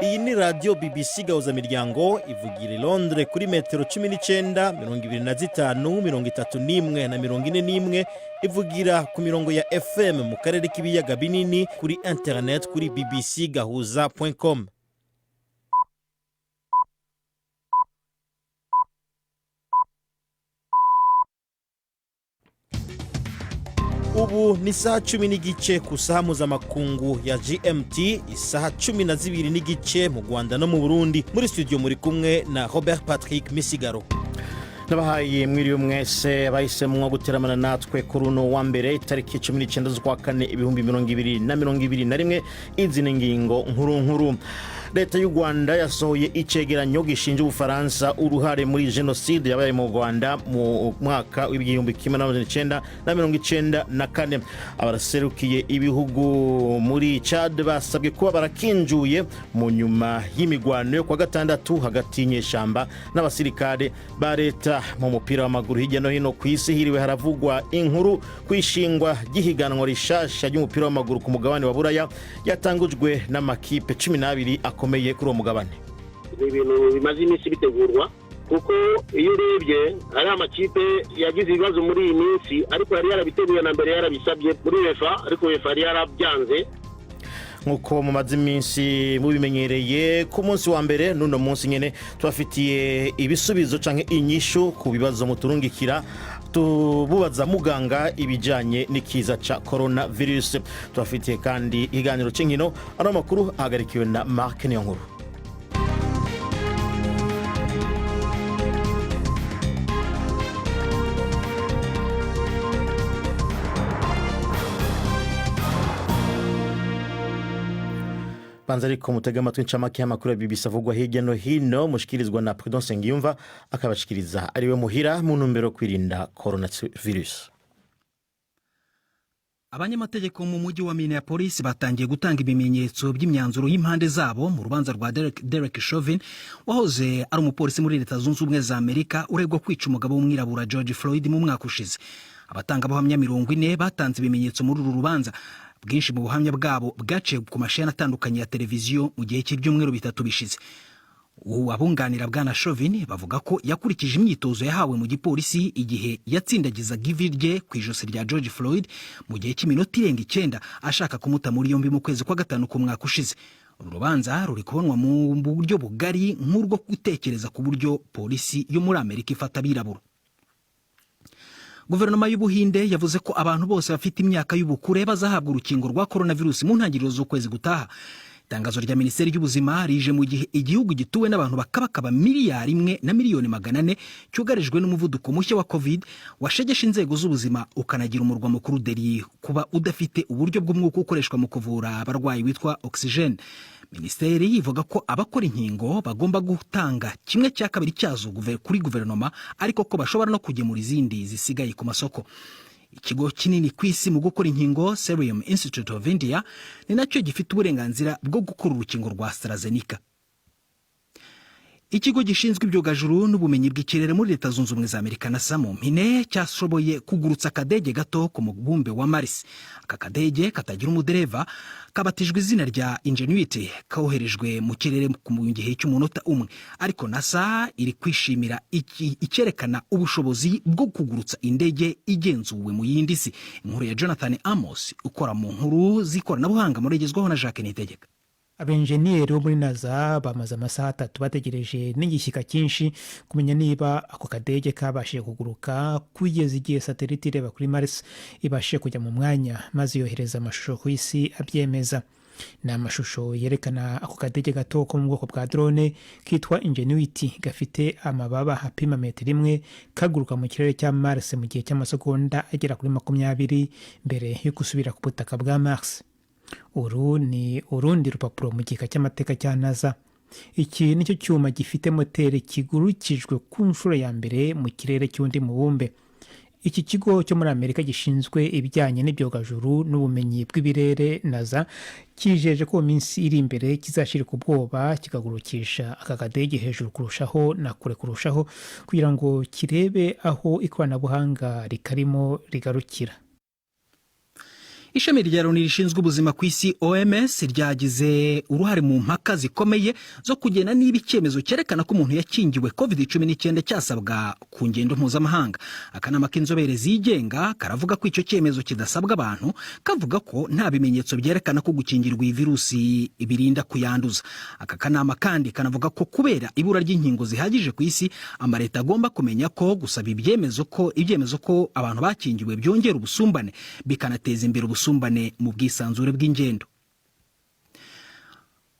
Iyi ni radio BBC gahuza miryango ivugira i Londres kuri metero 19, 25, 31 na 41, ivugira ku mirongo ya FM mu karere k'ibiyaga binini, kuri internet kuri bbcgahuza.com. Ubu ni saa 10 n'igice ku saha mpuzamakungu ya GMT, isaha 12 n'igice mu Rwanda no mu Burundi. Muri studio muri kumwe na Robert Patrick Misigaro. Nabahaye mwiriwe mwese abahisemwo guteramana natwe kuri uno wa mbere itariki 19 z'ukwa kane 2021. Izi ni ingingo nkuru. Leta y'u Rwanda yasohoye icegeranyo gishinja Ubufaransa uruhare muri genocide yabaye mu Rwanda mu mwaka w'ibihumbi 1994. Abaraserukiye ibihugu muri Chad basabwe kuba barakinjuye mu nyuma y'imigwano yo kwa gatandatu hagati y'inyeshamba n'abasirikare ba leta. Mu mupira w'amaguru hirya no hino ku isi hiriwe haravugwa inkuru kwishingwa gihiganwa rishasha y'umupira w'amaguru ku mugabane wa Buraya yatangujwe n'amakipe 12 akomeye kuri uwo mugabane. Ibintu bimaze iminsi bitegurwa kuko iyo urebye ari amakipe yagize ibibazo muri iyi minsi, ariko yari yarabiteguye na mbere yarabisabye muri UEFA, ariko UEFA yari yarabyanze. Nkuko mu maziminsi mubimenyereye ku munsi wa mbere n'uno munsi nyene twafitiye ibisubizo canke inyishu ku bibazo muturungikira tububaza muganga ibijanye n'ikiza ca coronavirus. Twafitiye kandi iganiro c'inkino, ano makuru ahagarikiwe na Mark Niyonkuru. Banza ariko mutega amatwi incamake y'amakuru ya BBC avugwa hirya no hino, mushikirizwa na Prudence Ngiyumva, akabashikiriza ariwe muhira mu ntumbero kwirinda coronavirus. Abanyamategeko mu mujyi wa Minneapolis batangiye gutanga ibimenyetso by'imyanzuro y'impande zabo mu rubanza rwa Derek Chauvin, wahoze ari umupolisi muri Leta Zunze Ubumwe za Amerika uregwa kwica umugabo w'umwirabura George Floyd mu mwaka ushize. Abatanga buhamya 40 batanze ibimenyetso muri uru rubanza. Bwinshi mu buhamya bwabo bwaciye ku mashini atandukanye ya televiziyo mu gihe cy'ibyumweru bitatu bishize. Abunganira bwana Chauvin bavuga ko yakurikije imyitozo yahawe mu gipolisi igihe yatsindagizaga ivi rye ku ijosi rya George Floyd mu gihe cy'iminota irenga 9 ashaka kumuta muri yombi mu kwezi kwa gatanu ku mwaka ushize. Uru rubanza ruri kubonwa mu buryo bugari nk'urwo gutekereza ku buryo polisi yo muri Amerika ifata abirabura. Guverinoma y'Ubuhinde yavuze ko abantu bose bafite imyaka y'ubukure bazahabwa urukingo rwa coronavirus mu ntangiriro z'ukwezi gutaha. Itangazo rya Minisiteri y'Ubuzima rije mu gihe igihugu gituwe n'abantu bakabakaba 1,400,000 cyugarijwe n'umuvuduko mushya wa COVID washegesha inzego z'ubuzima ukanagira umurwa mukuru Delhi kuba udafite uburyo bw'umwuka ukoreshwa mu kuvura abarwayi witwa oxygen. Minisiteri ivuga ko abakora inkingo bagomba gutanga 1/2 cyazo kuri guverinoma, ariko ko bashobora no kugemura izindi zisigaye ku masoko. Ikigo kinini kwisi mu gukora inkingo Serum Institute of India ni nacyo gifite uburenganzira bwo gukora urukingo rwa AstraZeneca. Ikigo gishinzwe ibyogajuru n'ubumenyi bw'ikirere muri Leta Zunze Ubumwe za Amerika NASA mu mpine cyashoboye kugurutsa akadege gato ku mubumbe wa Mars. Aka kadege katagira umudereva kabatijwe izina rya Ingenuity, koherejwe mu kirere mu gihe cy'umunota umwe, ariko NASA iri kwishimira icyerekana ubushobozi bwo kugurutsa indege igenzuwe mu yindi si. Inkuru ya Jonathan Amos ukora mu nkuru z'ikoranabuhanga murigezweho na Jacques Nitegeka. Abenjeniyeri bo muri NASA bamaze amasaha 3 bategereje n'igishyika cyinshi kumenya niba ako kadege kabashije kuguruka kugeza igihe satelite ireba kuri Mars ibashije kujya mu mwanya maze yohereza amashusho ku isi abyemeza. Ni amashusho yerekana ako kadege gato ko mu bwoko bwa drone kitwa Ingenuity gafite amababa apima metero 1 kaguruka mu kirere cya Mars mu gihe cy'amasegonda agera kuri 20 mbere yo gusubira ku butaka bwa Mars. Uru ni urundi rupapuro mu gika cy'amateka cya NASA. Iki nicyo cyuma gifite moteri kigurukijwe ku nshuro ya mbere mu kirere cy'undi mubumbe. iki kigo cyo muri Amerika gishinzwe ibijyanye n'ibyogajuru n'ubumenyi bw'ibirere NASA kijeje ko mu minsi iri imbere kizashirika ubwoba kikagurukisha aka kadege hejuru kurushaho na kure kurushaho kugira ngo kirebe aho ikoranabuhanga rikarimo rigarukira. Ishami rya Loni rishinzwe ubuzima ku isi OMS ryagize uruhare mu mpaka zikomeye zo kugena niba icyemezo cyerekana ko umuntu yakingiwe COVID-19 cyasabwa ku ngendo mpuzamahanga. Akanama k'inzobere zigenga karavuga ko icyo cyemezo kidasabwa abantu, kavuga ko nta bimenyetso byerekana ko gukingirwa iyi virusi birinda kuyanduza. Aka kanama kandi kanavuga ko kubera ibura ry'inkingo zihagije ku isi, amareta agomba kumenya ko gusaba ibyemezo ko abantu bakingiwe byongera ubusumbane bikanateza imbere ubusumbane mu bwisanzure bw'ingendo.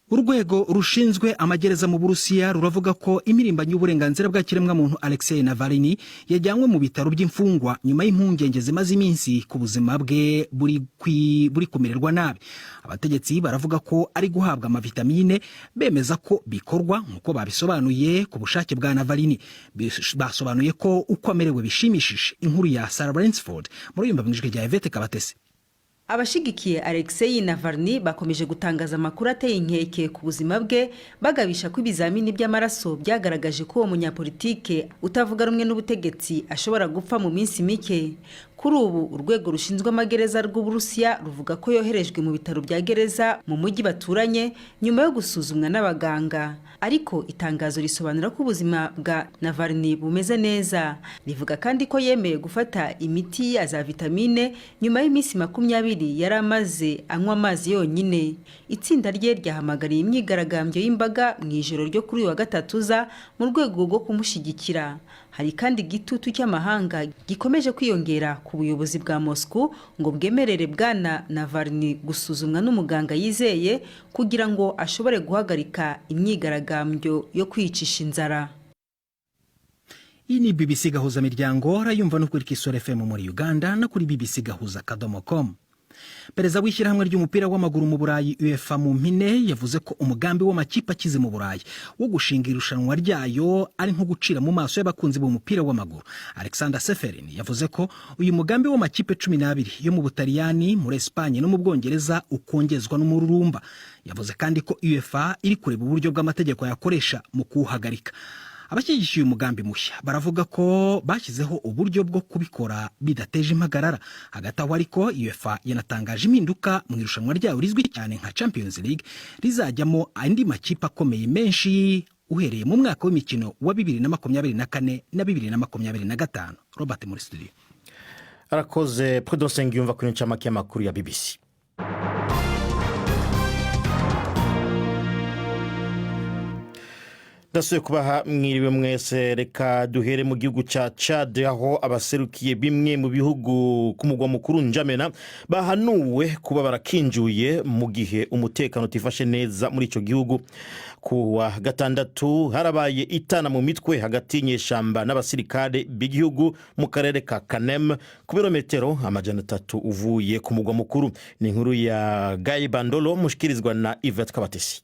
Urwego rushinzwe amagereza mu Burusiya ruravuga ko imirimbanyi y'uburenganzira bwa kiremwamuntu Alexei Navalny yajyanywe mu bitaro by'imfungwa nyuma y'impungenge zimaze iminsi ku buzima bwe buri kumererwa nabi. Abategetsi baravuga ko ari guhabwa amavitamine, bemeza ko bikorwa nk'uko babisobanuye ku bushake bwa Navalny. Basobanuye ko uko amerewe bishimishije. Inkuru ya Sarah Bransford muri yumvamijwe rya Yvette Kabatesi. Abashigikiye Alexei Navalny bakomeje gutangaza amakuru ateye inkeke ku buzima bwe, bagabisha ko ibizamini by'amaraso byagaragaje ko uwo munyapolitike utavuga rumwe n'ubutegetsi ashobora gupfa mu minsi mike. Kuri ubu urwego rushinzwe amagereza rw'Uburusiya ruvuga ko yoherejwe mu bitaro bya gereza mu mujyi baturanye nyuma yo gusuzumwa n'abaganga. Ariko itangazo risobanura ko ubuzima bwa Navalny bumeze neza. Rivuga kandi ko yemeye gufata imiti ya za vitamine nyuma y'iminsi 20 yari amaze anywa amazi yonyine. Itsinda rye ryahamagariye imyigaragambyo y'imbaga mu ijoro ryo kuri uyu wa gatatu za mu rwego rwo kumushyigikira. Hari kandi igitutu cy'amahanga gikomeje kwiyongera ku buyobozi bwa Moscow ngo bwemerere bwana Navalny gusuzumwa n'umuganga yizeye kugira ngo ashobore guhagarika imyigaragambyo yo kwicisha inzara. Iyi ni BBC Gahuza miryango rayumva no kuri Kisoro FM muri Uganda no kuri bbcgahuza.com. Perezida w'ishyirahamwe ry'umupira w'amaguru mu Burayi UEFA mu mpine yavuze ko umugambi w'amakipe akize mu Burayi wo gushinga irushanwa ryayo ari nko gucira mu maso y'abakunzi b'umupira w'amaguru. Alexander Seferin yavuze ko uyu mugambi w'amakipe 12 yo mu Butaliyani, muri Espagne no mu Bwongereza ukongezwa n'umururumba. Yavuze kandi ko UEFA iri kureba uburyo bw'amategeko yakoresha mu kuhagarika. Abashyigikiye umugambi mushya baravuga ko bashyizeho uburyo bwo kubikora bidateje impagarara. Hagati aho ariko UEFA yanatangaje impinduka mu irushanwa ryayo rizwi cyane nka Champions League rizajyamo andi makipe akomeye menshi uhereye mu mwaka w'imikino wa 2024 na 2025. Robert muri studio. Arakoze Prudence Ngiyumva kuri ncamake y'amakuru ya BBC. Ndasuye kubaha mwiriwe mwese, reka duhere mu gihugu ca Chad aho abaserukiye bimwe mu bihugu ku mugwa mukuru N'Djamena bahanuwe kuba barakinjuye mu gihe umutekano utifashe neza muri ico gihugu. Ku wa gatandatu harabaye itana mu mitwe hagati y'inyeshamba n'abasirikare b'igihugu mu karere ka Kanem ku birometero 300 uvuye ku mugwa mukuru. Ni inkuru ya Guy Bandolo mushikirizwa na Yvette Kabatesi.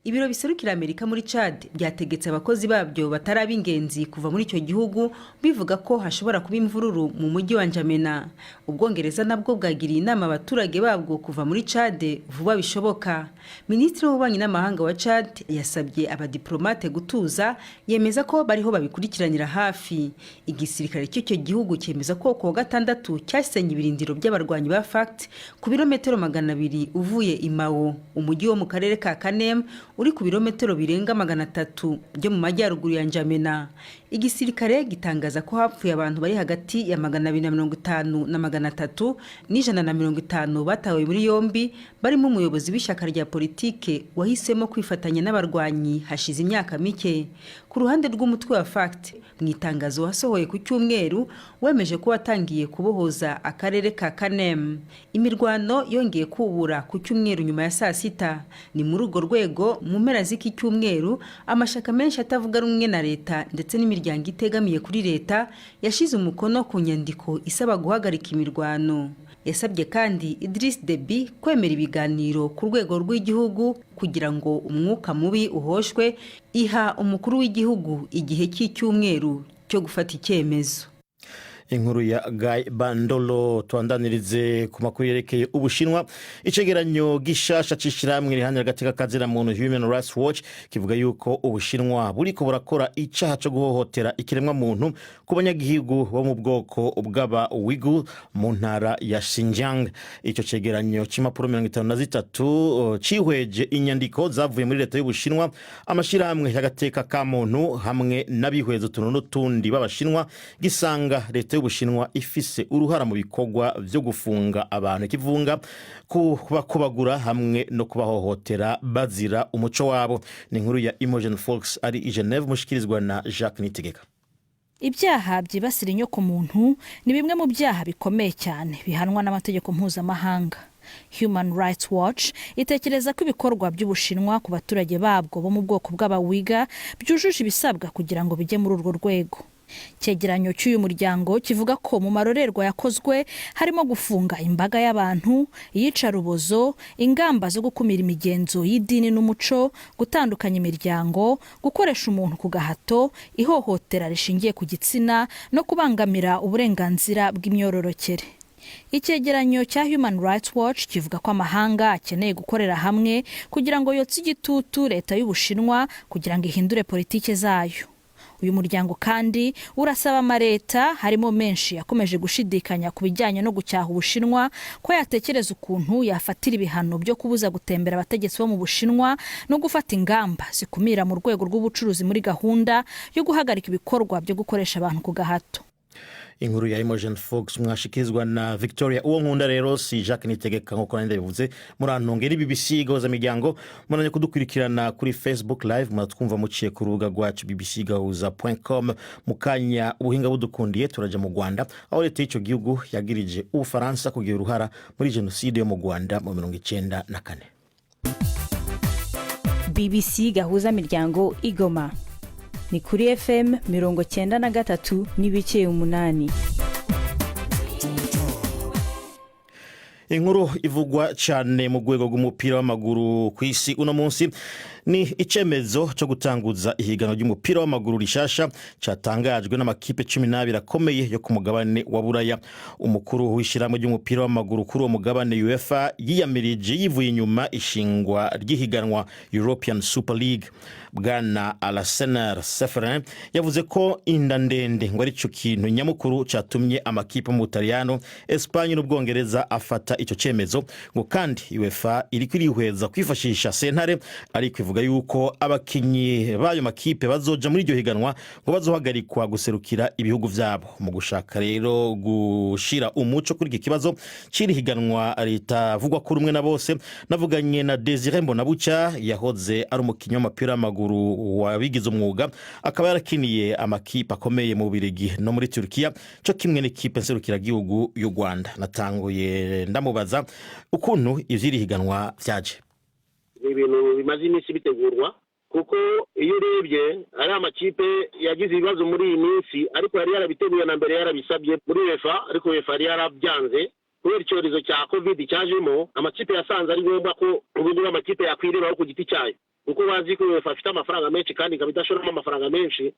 Ibiro biserukira Amerika muri Chad byategetse abakozi babyo batarabi ingenzi kuva muri icyo gihugu, bivuga ko hashobora kuba imvururu mu mujyi wa N'Djamena. Ubwongereza nabwo bwagiriye inama abaturage babwo kuva muri Chad vuba bishoboka. Minisitiri w'ububanyi n'amahanga wa Chad yasabye abadiplomate gutuza, yemeza ko bariho babikurikiranira hafi. Igisirikare cy'icyo gihugu cyemeza ko ku wa gatandatu cyasenye ibirindiro by'abarwanyi ba FACT ku birometero 200 uvuye i Mao, umujyi wo mu karere ka Kanem uri ku birometero birenga 300 byo mu majyaruguru ya N'Djamena. Igisirikare gitangaza ko hapfuye abantu bari hagati ya 250 na 300 n' 150 batawe muri yombi, barimo umuyobozi w'ishyaka rya politike wahisemo kwifatanya n'abarwanyi hashize imyaka mike. Ku ruhande rw'umutwe wa FACT, mu itangazo wasohoye ku cyumweru wemeje ko watangiye kubohoza akarere ka Kanem. Imirwano yongeye kubura ku cyumweru nyuma ya saa sita. Ni muri urwo rwego mu mpera z'iki cyumweru amashaka menshi atavuga rumwe na leta ndetse n'imiryango itegamiye kuri leta yashize umukono ku nyandiko isaba guhagarika imirwano. Yasabye kandi Idriss Deby kwemera ibiganiro ku rwego rw'igihugu kugira ngo umwuka mubi uhoshwe, iha umukuru w'igihugu igihe cy'icyumweru cyo gufata icyemezo. inkuru ya Guy Bandolo. Tuandanirize ku makuru yerekeye Ubushinwa. Icegeranyo gishasha cishiramwe rihanira gateka kazira muntu Human Rights Watch kivuga yuko Ubushinwa buriko burakora icaha cyo guhohotera ikiremwa muntu ku banyagihugu bo mu bwoko bw'aba Uighur mu ntara ya Xinjiang. Ico cegeranyo c'impapuro 53 cihweje inyandiko zavuye muri leta y'Ubushinwa, amashirahamwe y'agateka ka muntu hamwe n'abihwezo tunono tundi b'Abashinwa, gisanga leta y'Ubushinwa ifise uruhara mu bikorwa vyo gufunga abantu kivunga, kubakubagura hamwe no kubahohotera bazira umuco wabo. Ni inkuru ya Imogen Fox ari i Geneve, mushikirizwa na Jacques Nitegeka. Ibyaha byibasira inyoko muntu ni bimwe mu byaha bikomeye cyane bihanwa n'amategeko mpuzamahanga. Human Rights Watch itekereza ko ibikorwa by'Ubushinwa ku baturage babwo bo mu bwoko bw'Aba-Uighur byujuje ibisabwa kugira ngo bijye muri urwo rwego. Cyegeranyo cy'uyu muryango kivuga ko mu marorerwa yakozwe harimo gufunga imbaga y'abantu, iyicarubozo, ingamba zo gukumira imigenzo y'idini n'umuco, gutandukanya imiryango, gukoresha umuntu ku gahato, ihohotera rishingiye ku gitsina no kubangamira uburenganzira bw'imyororokere. Icyegeranyo cya Human Rights Watch kivuga ko amahanga akeneye gukorera hamwe kugira ngo yotse igitutu leta y'Ubushinwa kugira ngo ihindure politike zayo. Uyu muryango kandi urasaba amaleta harimo menshi yakomeje gushidikanya ku bijyanye no gucyaha Ubushinwa ko yatekereza ukuntu yafatira ibihano byo kubuza gutembera abategetsi bo mu Bushinwa no gufata ingamba zikumira mu rwego rw'ubucuruzi muri gahunda yo guhagarika ibikorwa byo gukoresha abantu ku gahato. Inkuru ya Imogen Fox mwashikizwa na Victoria. Uwo nkunda rero si Jacques Nitegeka nko kwanda bivuze, murantongera BBC Gahuza miryango, munanye kudukurikirana kuri Facebook live, muratwumva muciye ku rubuga rwacu bbcgahuza.com. Mukanya ubuhinga budukundiye turaja mu Rwanda, aho leta y'ico gihugu yagirije Ufaransa kugira uruhara muri genocide yo mu Rwanda mu 1994. BBC Gahuza miryango Igoma ni kuri FM 93 n'ibice 8. Inkuru ivugwa cyane mu rwego rw'umupira w'amaguru ku isi uno munsi ni icemezo cyo gutanguza ihiganwa ry'umupira w'amaguru rishasha cyatangajwe n'amakipe 12 akomeye yo ku mugabane wa Buraya. Umukuru w'ishyirahamwe ry'umupira w'amaguru kuri uwo mugabane UEFA yiyamirije yivuye inyuma ishingwa ry'ihiganwa European Super League. Bwana Alassane Seferin yavuze ko inda ndende ngo ari cyo kintu nyamukuru cyatumye amakipe mu Butaliyano, Espagne n'Ubwongereza afata icyo cemezo, ngo kandi UEFA iri kwihweza kwifashisha sentare, ariko ivuga yuko abakinyi bayo makipe bazoja muri iryo higanwa ngo bazohagarikwa guserukira ibihugu vyabo. Mu gushaka rero gushira umuco kuri iki kibazo ciri higanwa ritavugwa ko rumwe na bose, navuganye na Desire Mbonabuca yahoze ari umukinyi w'umupira w'amaguru wabigize umwuga, akaba yarakiniye amakipe akomeye mu Bubiligi no muri Turkiya, cyo kimwe n'ikipe nserukira gihugu y'u Rwanda. Natanguye ndamubaza ukuntu ivyiri higanwa vyaje. Ibintu bimaze iminsi bitegurwa, kuko iyo urebye ari amakipe yagize ibibazo muri iyi minsi, ariko yari yarabiteguye na mbere yarabisabye muri UEFA, ariko UEFA yari yarabyanze kubera icyorezo cya COVID cyajemo. Amakipe yasanze ari ngombwa ko ubundi amakipe yakwirebaho ku giti cyayo, kuko bazi ko UEFA afite amafaranga menshi kandi ikabidashoramo amafaranga menshi.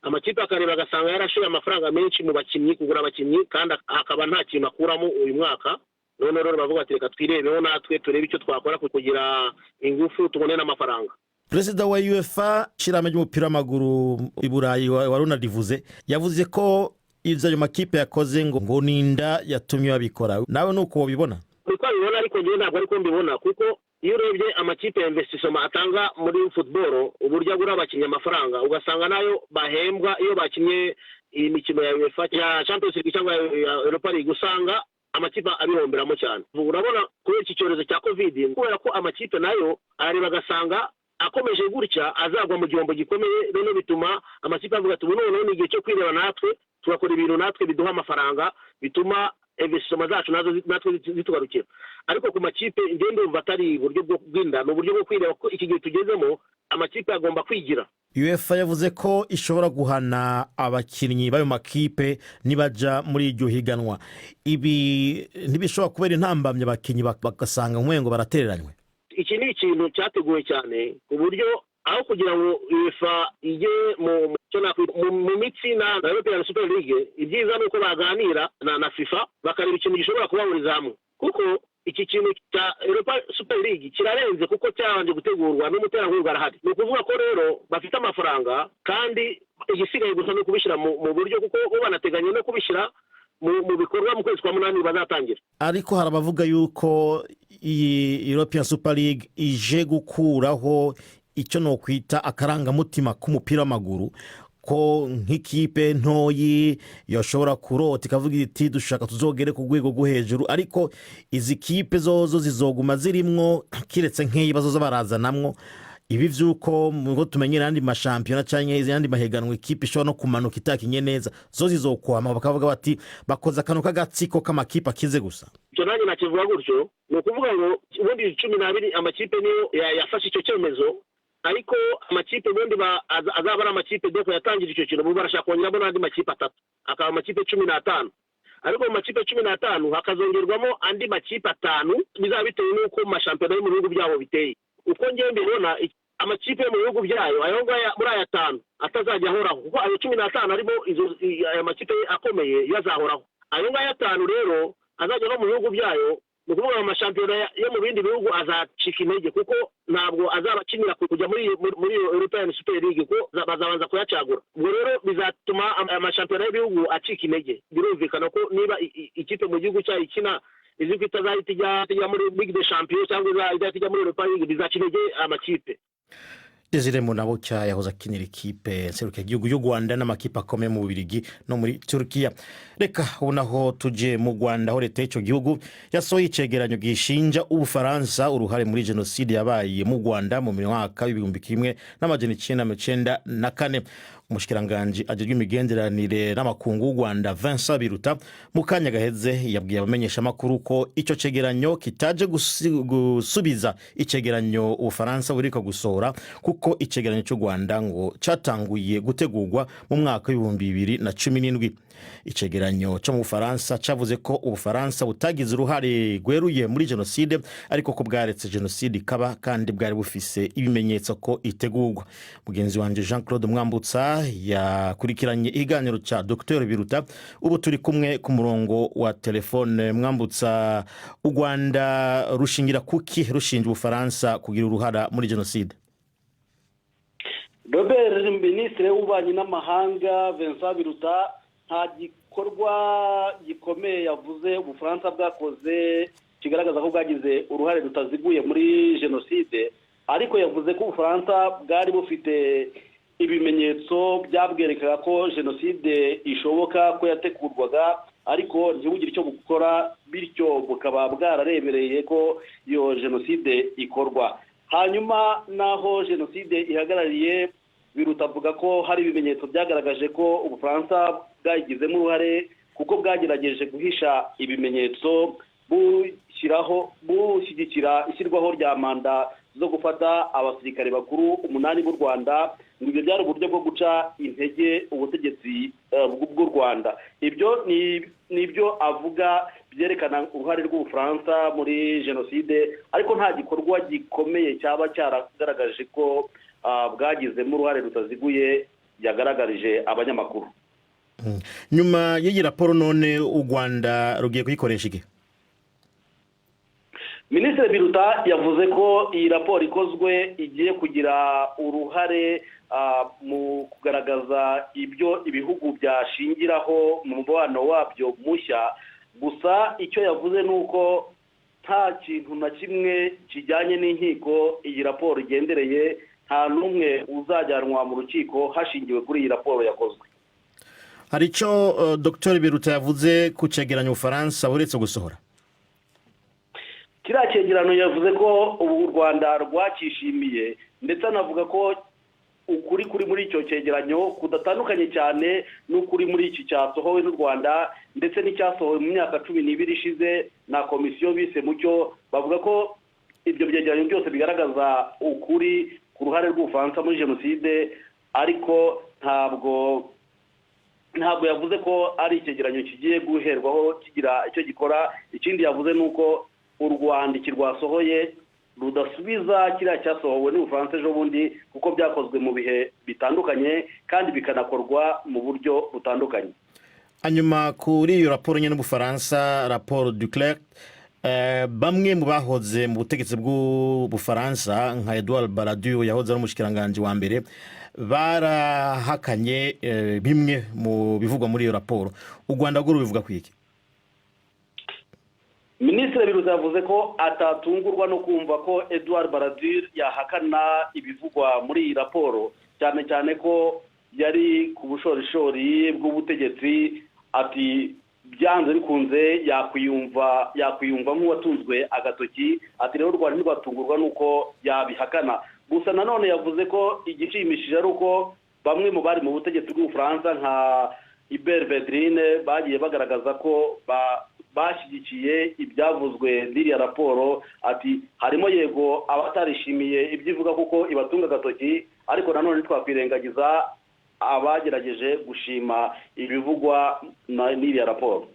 Amakipe akareba agasanga yarashoye amafaranga menshi mu bakinnyi, kugura abakinnyi, kandi akaba nta kintu akuramo uyu mwaka. None rero bavuga ati reka twirebeho natwe turebe icyo twakora kugira ingufu tubone n'amafaranga. Perezida wa UEFA shirame ry'umupira w'amaguru i Burayi waruna divuze yavuze ko ivyo makipe yakoze ngo ninda yatumye babikora. Nawe nuko wabibona? Niko bibona, ariko ngiye ntabwo ariko mbibona, kuko iyo urebye amakipe ya investissement atanga muri football, uburyo agura abakinnyi amafaranga, ugasanga nayo bahembwa iyo bakinye iyi mikino ya UEFA ya Champions League cyangwa ya Europa League, usanga amakipe abihomberamo cyane. Urabona kubera iki cyorezo cya COVID, kubera ko amakipe nayo areba agasanga akomeje gutya azagwa mu gihombo gikomeye, rero bituma amakipe avuga ati none ni igihe cyo kwireba natwe tugakora ibintu natwe biduha amafaranga, bituma investissement zacu natwe zitugarukira. Ariko ku makipe ngende umva atari uburyo bwo bwinda, no buryo bwo kwireba ko iki gihe tugezemo amakipe agomba kwigira. UEFA yavuze ko ishobora guhana abakinnyi bayo makipe nibaja muri iryo higanwa. Ibi ntibishobora kubera intambamye abakinnyi bagasanga umwengo baratereranywe. Iki ni ikintu cyateguwe cyane ku buryo aho kugira ngo UEFA ije mu mitsi na European Super League, ibyiza nuko baganira na FIFA bakareba ikintu gishobora kubahuriza hamwe, kuko iki kintu cya Europa Super League kirarenze kuko cyabanje gutegurwa n'umuterankunga arahari. Ni ukuvuga ko rero bafite amafaranga kandi igisigaye gusa no kubishyira mu buryo, kuko banateganya no kubishyira mu bikorwa mu kwezi kwa munani bazatangira. Ariko hari abavuga yuko iyi European Super League ije gukuraho icyo no kwita akarangamutima k'umupira w'amaguru, ko nk'ikipe ntoyi yoshobora kurota ikavuga iti dushaka tuzogere ku rwego rwo hejuru, ariko izi kipe zozo zizoguma zirimwo kiretse nk'ibibazo z'abarazanamwo ibi vyuko ngo tumenyera andi mashampiyona canke izindi maheganwa ikipe ishobora no kumanuka itakinye neza zo zizokwama bakavuga bati bakoza kanu kagatsiko k'amakipe akize gusa. Icyo nanjye nakivuga gutyo, ni ukuvuga ngo ubundi 12 amakipe niyo yafashe icyo cyemezo, ariko amakipe ubundi azaba ari amakipe deko yatangije icyo kintu, barashaka kongeramo n'andi makipe 3 akaba amakipe 15, ariko mu makipe 15 hakazongerwamo andi makipe 5 bizaba bitewe n'uko mashampiyona yo mu bihugu byabo biteye. Uko ngiye mbibona amakipe mu bihugu byayo ayo ngaya muri aya 5 atazajya ahoraho, kuko ayo 15 arimo aya makipe akomeye yazahoraho. Ayo ngaya 5 rero azajya no mu bihugu byayo, ni ukuvuga amashampiyona yo mu bindi bihugu azacika intege, kuko ntabwo azabakinira kujya muri European Super League, ko bazabanza kuyacagura. Ubwo rero bizatuma amashampiyona y'ibihugu acika intege. Birumvikana ko niba ikipe mu gihugu cyayo ikina izi kwita zahita muri Ligue des Champions cyangwa izahita muri Europa League, bizaca intege amakipe. Desire Munabucya yahoze akinira ikipe seruka igihugu y'u Rwanda n'amakipe akomeye mu Bubiligi no muri Turkiya. Reka unaho tuje mu Rwanda, aho leta y'icyo gihugu yasohoye icegeranyo gishinja Ubufaransa uruhare muri jenoside yabaye mu Rwanda mu mwaka wa 1994. Umushikiranganje ajejwe imigenderanire n'amakungu y'u Rwanda Vincent Biruta mu kanya gaheze yabwiye abamenyesha makuru ko icyo cegeranyo kitaje gusubiza icegeranyo Ubufaransa buriko gusohora, kuko icegeranyo cy'u Rwanda ngo cyatanguye gutegurwa mu mwaka wa 2017. Icegeranyo cyo mu Bufaransa cyavuze ko Ubufaransa butagize uruhare gweruye muri jenoside, ariko ko bwaretse jenoside ikaba kandi bwari bufise ibimenyetso ko itegurwa. Mugenzi wanje Jean-Claude Mwambutsa yakurikiranye iganiro cya Dr Biruta, ubu turi kumwe ku murongo wa telefone. Mwambutsa, u Rwanda rushingira kuki rushinja Ubufaransa kugira uruhara muri jenoside? Robert, Minisitiri w'Ububanyi n'Amahanga Vincent Biruta nta gikorwa gikomeye yavuze Ubufaransa bwakoze kigaragaza ko bwagize uruhare rutaziguye muri jenoside, ariko yavuze ko Ubufaransa bwari bufite ibimenyetso byabwerekaga ko jenoside ishoboka, ko yategurwaga ariko ntibugire icyo gukora, bityo bukaba bwararebereye ko iyo jenoside ikorwa. Hanyuma naho jenoside ihagarariye, Biruta avuga ko hari ibimenyetso byagaragaje ko Ubufaransa bwagizemo uruhare, kuko bwagerageje guhisha ibimenyetso bushyigikira ishyirwaho rya manda zo gufata abasirikare bakuru 8 b'u Rwanda. Ibyo byari uburyo bwo guca intege ubutegetsi bw'u Rwanda. Ibyo nibyo avuga byerekana uruhare rw'Ubufaransa muri jenoside, ariko nta gikorwa gikomeye cyaba cyaragaragaje ko bwagizemo uruhare rutaziguye yagaragarije abanyamakuru. Nyuma y'iyi raporo none u Rwanda rugiye kuyikoresha iki? Minisitiri Biruta yavuze ko iyi raporo ikozwe igiye kugira uruhare mu kugaragaza ibyo ibihugu byashingiraho mu mubano wabyo mushya. Gusa icyo yavuze nuko nta kintu na kimwe kijyanye n'inkiko iyi raporo igendereye, nta n'umwe uzajyanwa mu rukiko hashingiwe kuri iyi raporo yakozwe. Hari icyo Dr Biruta yavuze ku cegeranyo Ubufaransa buretse gusohora? Kiriya cyegeranyo yavuze ko u Rwanda rwakishimiye, ndetse anavuga ko ukuri kuri muri icyo cyegeranyo kudatandukanye cyane n'ukuri muri iki cyasohowe n'u Rwanda, ndetse n'icyasohowe mu myaka 12 ishize na komisiyo bise mucyo. Bavuga ko ibyo byegeranyo byose bigaragaza ukuri ku ruhare rw'Ubufaransa muri jenoside, ariko ntabwo yavuze ko ari icyegeranyo kigiye guherwaho kigira icyo gikora. Ikindi yavuze nuko urwandiko rwasohoye rudasubiza kiriya cyasohowe n'Ubufaransa ejo bundi kuko byakozwe mu bihe bitandukanye kandi bikanakorwa mu buryo butandukanye. hanyuma kuri iyo raporo nyine n'Ubufaransa, raporo du Clerc, bamwe mu bahoze mu butegetsi bw'Ubufaransa nka Edouard Balladur yahoze ari umushikiranganji wa mbere barahakanye bimwe mu bivugwa muri iyo raporo. U Rwanda rwo rubivuga kwiki? Minisitiri Biruta yavuze ko atatungurwa no kumva ko Edouard Balladur yahakana ibivugwa muri iyi raporo, cyane cyane ko yari ku bushorishori bw'ubutegetsi. Ati byanze bikunze yakwiyumva nk'uwatunzwe agatoki. Ati rero u Rwanda ntirwatungurwa nuko yabihakana. Gusa nanone yavuze ko igishimishije ari uko bamwe mu bari mu butegetsi bw'Ubufaransa nka Hubert Védrine bagiye bagaragaza ko bashyigikiye ibyavuzwe n'iriya raporo. Ati harimo yego abatarishimiye ibyivuga kuko ibatunga agatoki, ariko nanone twakwirengagiza abagerageje gushima ibivugwa n'iriya raporo.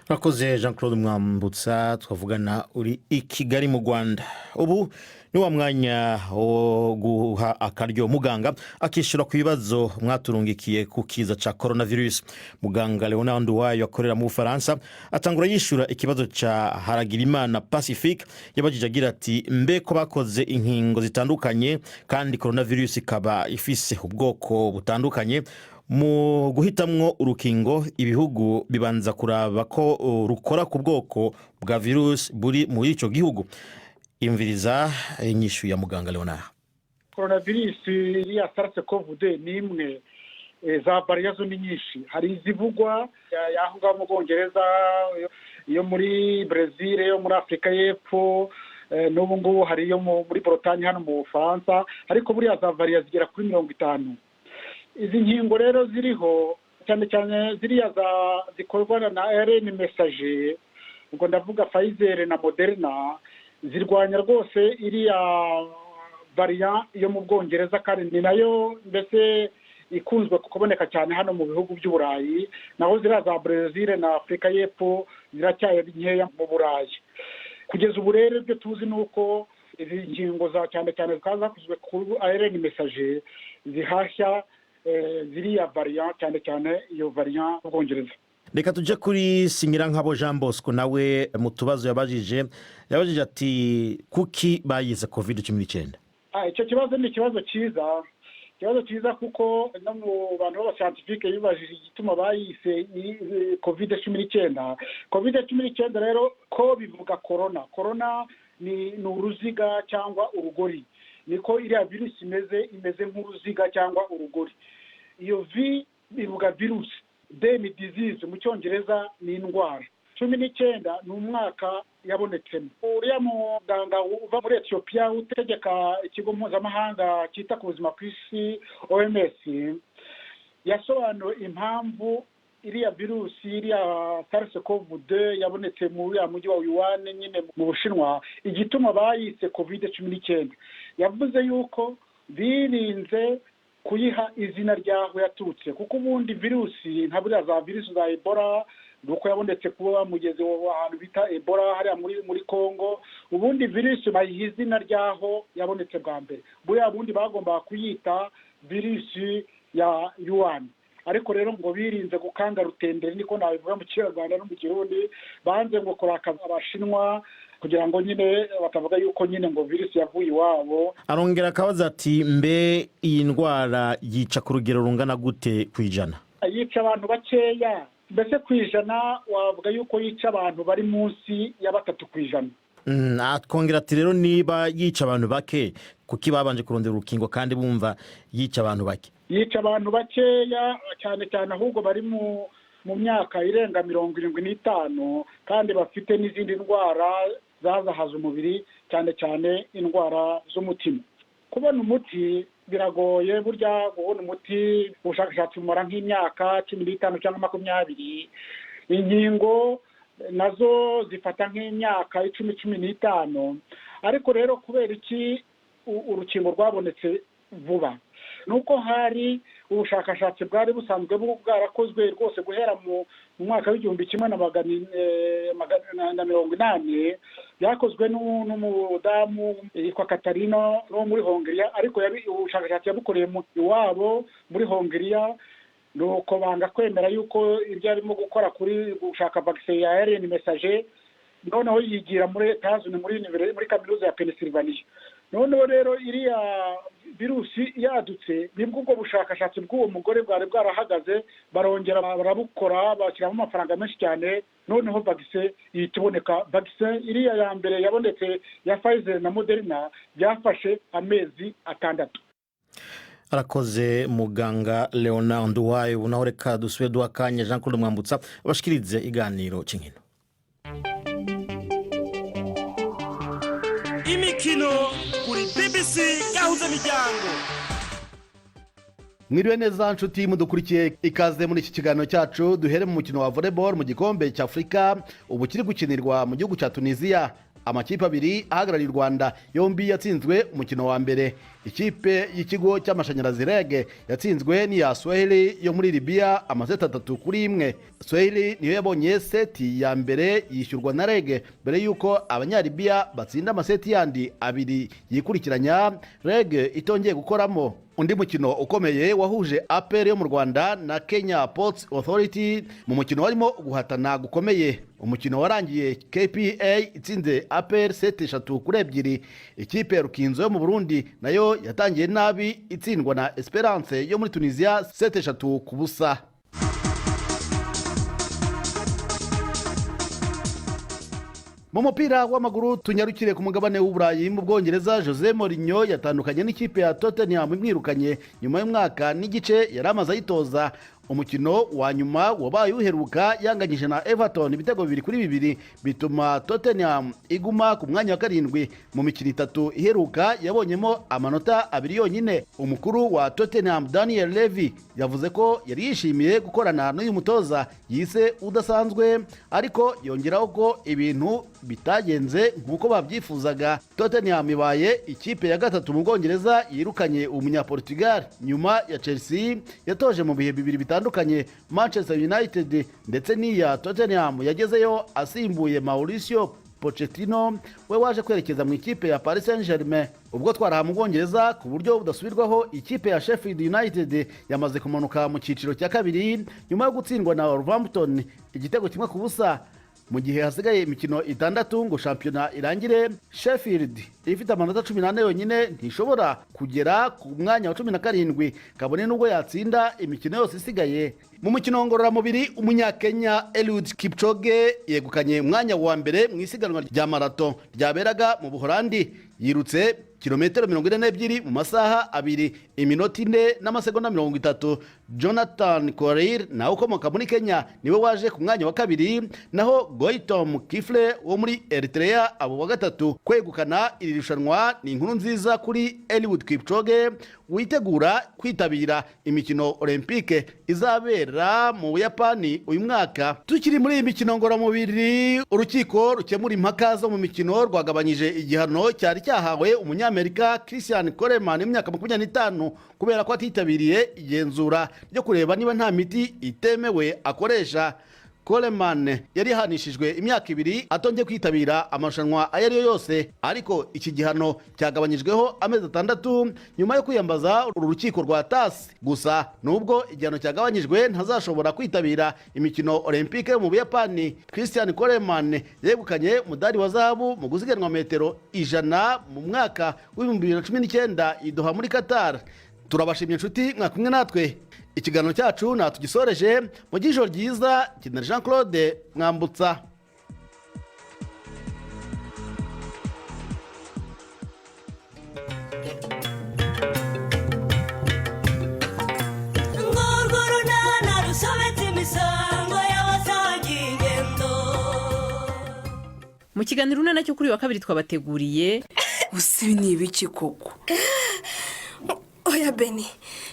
Rakoze Jean Claude Mwambutsa, twavugana uri i Kigali mu Rwanda. Ubu ni wa mwanya wo guha akaryo muganga akishura ku bibazo mwaturungikiye ku kiza ca coronavirus. Muganga Leonard Wayo akorera mu Bufaransa atangura yishura ikibazo ca Haragirimana Pacifique yabajije agira ati mbe ko bakoze inkingo zitandukanye kandi coronavirus ikaba ifise ubwoko butandukanye, mu guhitamwo urukingo ibihugu bibanza kuraba ko rukora ku bwoko bwa virus buri muri ico gihugu. Imviriza inyishu ya muganga Leonard. Coronavirus ya SARS-CoV-2 ni imwe, za variazo ni nyinshi. Hari izivugwa yaho mu Bwongereza, yo muri Brazil, yo muri Afrika y'Epfo, n'ubu ngubu hari yo muri Bretagne hano mu Bufaransa, ariko buriya za variazo zigera kuri 50. Izi nkingo rero ziriho cyane cyane ziriya zikorwa na ARN messager, ubwo ndavuga Pfizer na Moderna, zirwanya rwose iriya variant yo mu Bwongereza kandi ni nayo mbese ikunzwe kuboneka cyane hano mu bihugu by'Uburayi, naho ziriya za Brazil na Afrika y'Epfo ziracyari nkeya mu Burayi. Kugeza ubu rero ibyo tuzi ni uko izi nkingo za cyane cyane zakozwe ku ARN messager zihashya ziriya variant, cyane cyane iyo variant y'Ubwongereza. Reka tuje kuri Sinkirankabo Jean Bosco, nawe mu tubazo yabajije ati kuki bayize COVID-19? Icyo kibazo ni ikibazo cyiza kuko no mu bantu b'abascientifique bibajije igituma bayise COVID-19. COVID-19 rero ko bivuga corona ni uruziga cyangwa urugori, niko iriya virusi imeze nk'uruziga cyangwa urugori. Iyo V bivuga virus, D ni disease, mu Cyongereza ni indwara. 19 ni umwaka yabonetsemo. Uriya muganga uva muri Ethiopia utegeka ikigo mpuzamahanga cyita ku buzima ku isi OMS yasobanuye impamvu iriya virusi iriya SARS-CoV-2 yabonetse mu uriya mujyi wa Wuhan nyine mu Bushinwa, igituma bayise COVID-19. Yavuze yuko birinze kuyiha izina ryaho yaturutse, kuko ubundi virusi nka buriya za virusi za Ebola nuko yabonetse kuba mugezi w'ahantu bita Ebola hariya muri Congo. Ubundi virusi bayiha izina ryaho yabonetse bwa mbere, buriya bundi bagombaga kuyita virusi ya Wuhan. Ariko rero ngo birinze gukanga rutendere, niko nabivuga mu Kinyarwanda no mu Kirundi, banze ngo kuraka Abashinwa kugira ngo nyine batavuga yuko nyine ngo virusi yavuye iwabo. Arongera akabaza ati mbe iyi ndwara yica ku rugero rungana gute kwijana? Yica abantu bakeya, mbese kwijana wavuga yuko yica abantu bari munsi ya 3%. Atwongera ati rero niba yica abantu bake kuki babanje kurondera urukingo kandi bumva yica abantu bake? Yica abantu bakeya cyane cyane ahubwo bari mu myaka irenga 75 kandi bafite n'izindi ndwara zazahaza umubiri, cyane cyane indwara z'umutima. Kubona umuti biragoye, burya kubona umuti ubushakashatsi bumara nk'imyaka 15 cyangwa 20. Inkingo nazo zifata nk'imyaka 10-15. Ariko rero kubera iki urukingo rwabonetse vuba? Nuko hari ubushakashatsi bwari busanzwe bwarakozwe rwose guhera mu mwaka w'igihumbi kimwe na magana mirongo inani, byakozwe n'umudamu yitwa Katarina wo muri Hongiriya, ariko ubushakashatsi yabukoreye iwabo muri Hongiriya, nuko banga kwemera yuko ibyo arimo gukora kuri gushaka vaccine ya RNA message, noneho yigira muri Etats-Unis muri kaminuza ya Pennsylvania. Noneho rero iriya virusi yadutse, nibwo ubwo bushakashatsi bw'uwo mugore bwari bwarahagaze, barongera barabukora bashyiramo amafaranga menshi cyane, noneho vaccine ihita iboneka. Vaccine iriya ya mbere yabonetse ya Pfizer na Moderna byafashe amezi 6. arakoze muganga Leonard Nduwaye. Unaho reka dusubire duha akanya Jean Claude Mwambutsa bashikirize iganiro cy'inkino. Imikino kuri BBC gahuza miryango. Mwiriwe neza nshuti mudukurikiye, ikaze muri iki kiganiro cyacu. Duhere mu mukino wa volleyball mu gikombe cya Afrika ubu kiri gukinirwa mu gihugu cya Tunisia. Amakipe abiri ahagarariye u Rwanda yombi yatsinzwe umukino wa mbere. Ikipe y'ikigo cy'amashanyarazi REG yatsinzwe n'iya Swahili yo muri Libya amaseti 3-1. Swahili niyo yabonye seti ya mbere yishyurwa na REG mbere yuko abanyalibya batsinda amaseti yandi abiri yikurikiranya REG itongeye gukoramo. Undi mukino ukomeye wahuje APR yo mu Rwanda na Kenya Ports Authority mu mukino warimo guhatana gukomeye. Umukino warangiye KPA itsinze APR seti 3-2. Ikipe ya Rukinzo yo mu Burundi nayo yatangiye nabi itsindwa na Esperance yo muri Tunisia seti 3-0. Mu mupira w'amaguru tunyarukire ku mugabane w'Uburayi. Mu Bwongereza Jose Mourinho yatandukanye n'ikipe ya Tottenham imwirukanye nyuma y'umwaka n'igice yari amaze ayitoza. Umukino wa nyuma wabaye uheruka yanganyije na Everton ibitego 2-2 bituma Tottenham iguma ku mwanya wa 7 mu mikino 3 iheruka yabonyemo amanota 2 yonyine. Umukuru wa Tottenham Daniel Levy yavuze ko yari yishimiye gukorana n'uyu mutoza yise udasanzwe, ariko yongeraho ko ibintu bitagenze nk'uko babyifuzaga. Tottenham ibaye ikipe ya 3 mu Bwongereza yirukanye umunyaportugal nyuma ya Chelsea yatoje mu bihe bibiri bitandukanye, Manchester United ndetse n'iya Tottenham yagezeyo asimbuye Mauricio Pochettino we waje kwerekeza mu ikipe ya Paris Saint-Germain. Ubwo twaraha mu Bwongereza ku buryo budasubirwaho, ikipe ya Sheffield United yamaze kumanuka mu cyiciro cya 2 nyuma yo gutsindwa na Wolverhampton igitego 1-0. Mu gihe hasigaye imikino 6 ngo shampiyona irangire, Sheffield ifite amanota 18 yonyine ntishobora kugera ku mwanya wa 17 kabone nubwo yatsinda imikino yose isigaye. Mu mukino ngororamubiri umunyakenya Eliud Kipchoge yegukanye umwanya wa mbere mu isiganwa rya marathon ryaberaga mu Buholandi. Yirutse kilometero 42 mu masaha 2 iminota 4 n'amasegonda 30. Jonathan Korir na ukomoka muri Kenya niwe waje ku mwanya wa 2, naho Goitom Kifle wo muri Eritrea abo wa 3. Kwegukana iri rushanwa ni inkuru nziza kuri Eliud Kipchoge witegura kwitabira imikino Olympique izabera mu Buyapani uyu mwaka. Tukiri muri iyi mikino ngororamubiri, urukiko rukemura impaka zo mu mikino rwagabanyije igihano cyari cyahawe umunyamerika Christian Coleman imyaka 25 kubera ko atitabiriye igenzura ryo kureba niba nta miti itemewe akoresha. Coleman yari hanishijwe imyaka 2 atongeye kwitabira amarushanwa ayariyo yose, ariko iki gihano cyagabanyijweho amezi 6 nyuma yo kwiyambaza uru rukiko rwa TAS. Gusa nubwo igihano cyagabanyijwe ntazashobora kwitabira imikino Olympique mu Buyapani. Christian Coleman yegukanye umudari wa zahabu mu gusiganwa metero 100 mu mwaka wa 2019 i Doha muri Qatar. Turabashimye nshuti mwakumwe natwe. Ikiganiro cyacu natugisoreje mu gisho ryiza kina Jean Claude Mwambutsa. Mu kiganiro unana cyo kuri wa kabiri twabateguriye usibi ni ibiki koko. Oya Beni,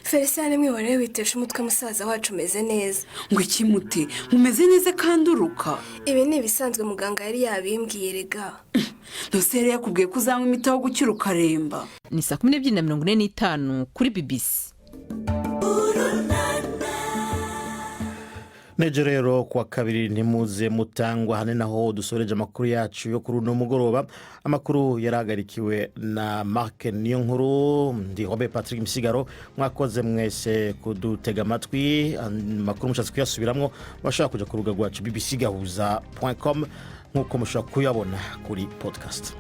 Felicien mwihoreye witesha umutwe musaza wacu umeze neza. Ngo iki muti umeze neza kandi uruka? Ibi ni ibisanzwe muganga yari yabimbwiye rega. Dosere yakubwiye ko uzanywa imiti aho gukira ukaremba. Ni 12:45 kuri BBC. nejo rero kuwa kabiri ntimuze mutangwa hane naho dusoreje amakuru yacu yo kuri uno mugoroba. Amakuru yaragarikiwe na Mark Niyonkuru, ndi Robert Patrick Misigaro. Mwakoze mwese kudutega amatwi. Amakuru mushatse kuyasubiramwo bashaka kuja ku rubuga rwacu bbcgahuza.com nkuko mushaka kuyabona kuri podcast.